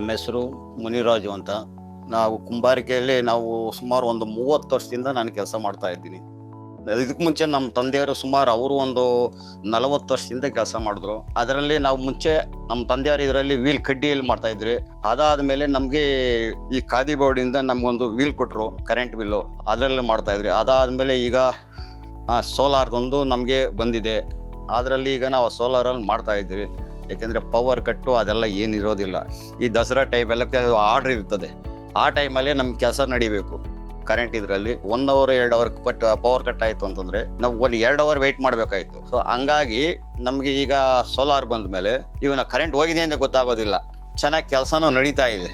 ನಮ್ಮ ಹೆಸರು ಮುನಿರಾಜು ಅಂತ. ನಾವು ಕುಂಬಾರಿಕೆಯಲ್ಲಿ ನಾವು ಸುಮಾರು ಒಂದು 30 ವರ್ಷದಿಂದ ನಾನು ಕೆಲಸ ಮಾಡ್ತಾ ಇದ್ದೀನಿ. ಇದಕ್ಕೆ ಮುಂಚೆ ನಮ್ಮ ತಂದೆಯವರು ಸುಮಾರು ಅವರು ಒಂದು 40 ವರ್ಷದಿಂದ ಕೆಲಸ ಮಾಡಿದ್ರು. ಅದರಲ್ಲಿ ನಾವು ಮುಂಚೆ ನಮ್ಮ ತಂದೆಯವರು ಇದರಲ್ಲಿ ವೀಲ್ ಕಡ್ಡಿಯಲ್ಲಿ ಮಾಡ್ತಾ ಇದ್ರಿ. ಅದಾದ್ಮೇಲೆ ನಮ್ಗೆ ಈ ಖಾದಿ ಬೋರ್ಡಿಂದ ನಮ್ಗೊಂದು ವೀಲ್ ಕೊಟ್ರು, ಕರೆಂಟ್ ವೀಲು, ಅದರಲ್ಲಿ ಮಾಡ್ತಾ ಇದ್ರಿ. ಅದಾದ್ಮೇಲೆ ಈಗ ಸೋಲಾರ್ದೊಂದು ನಮ್ಗೆ ಬಂದಿದೆ. ಅದರಲ್ಲಿ ಈಗ ನಾವು ಸೋಲಾರಲ್ಲಿ ಮಾಡ್ತಾ ಇದ್ವಿ. ಯಾಕೆಂದ್ರೆ ಪವರ್ ಕಟ್ಟು ಅದೆಲ್ಲ ಏನಿರೋದಿಲ್ಲ. ಈ ದಸರಾ ಟೈಮ್ ಎಲ್ಲ ಆರ್ಡರ್ ಇರ್ತದೆ, ಆ ಟೈಮಲ್ಲಿ ನಮ್ಗೆ ಕೆಲಸ ನಡಿಬೇಕು. ಕರೆಂಟ್ ಇದರಲ್ಲಿ 1 ಅವರ್ 2 ಅವರ್ ಪವರ್ ಕಟ್ ಆಯ್ತು ಅಂತಂದ್ರೆ ನಾವು 1-2 ಅವರ್ ವೆಯ್ಟ್ ಮಾಡ್ಬೇಕಾಯ್ತು. ಸೊ ಹಂಗಾಗಿ ನಮ್ಗೆ ಈಗ ಸೋಲಾರ್ ಬಂದ ಮೇಲೆ ಇವನ ಕರೆಂಟ್ ಹೋಗಿದೆ ಅಂತ ಗೊತ್ತಾಗೋದಿಲ್ಲ, ಚೆನ್ನಾಗಿ ಕೆಲಸನೂ ನಡೀತಾ ಇದೆ.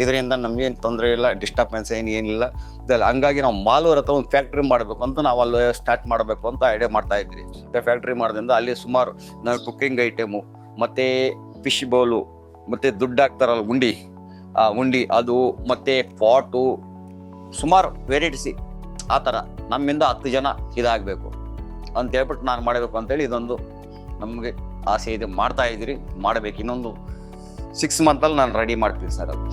ಇದರಿಂದ ನಮ್ಗೇನು ತೊಂದರೆ ಇಲ್ಲ, ಡಿಸ್ಟರ್ಬೆನ್ಸ್ ಏನಿಲ್ಲ. ಹಂಗಾಗಿ ನಾವು ಮಾಲೂರ್ ಹತ್ರ ಒಂದು ಫ್ಯಾಕ್ಟ್ರಿ ಮಾಡಬೇಕು ಅಂತ ನಾವು ಅಲ್ಲಿ ಸ್ಟಾರ್ಟ್ ಮಾಡಬೇಕು ಅಂತ ಐಡಿಯಾ ಮಾಡ್ತಾ ಇದ್ವಿ. ಫ್ಯಾಕ್ಟ್ರಿ ಮಾಡೋದ್ರಿಂದ ಅಲ್ಲಿ ಸುಮಾರು ನಾವು ಕುಕ್ಕಿಂಗ್ ಐಟಮು ಮತ್ತೆ ಫಿಶ್ ಬೌಲು ಮತ್ತೆ ದುಡ್ಡು ಹಾಕ್ತಾರಲ್ಲ ಉಂಡಿ ಅದು ಮತ್ತೆ ಪಾಟು, ಸುಮಾರು ವೆರೈಟೀಸಿ ಆ ಥರ ನಮ್ಮಿಂದ 10 ಜನ ಇದಾಗಬೇಕು ಅಂತ ಹೇಳ್ಬಿಟ್ಟು ನಾನು ಮಾಡಬೇಕು ಅಂತೇಳಿ ಇದೊಂದು ನಮಗೆ ಆಸೆ ಇದೆ. ಮಾಡ್ತಾ ಇದ್ದೀರಿ, ಮಾಡಬೇಕು. ಇನ್ನೊಂದು 6 ಮಂತಲ್ಲಿ ನಾನು ರೆಡಿ ಮಾಡ್ತೀನಿ ಸರ್ ಅದು.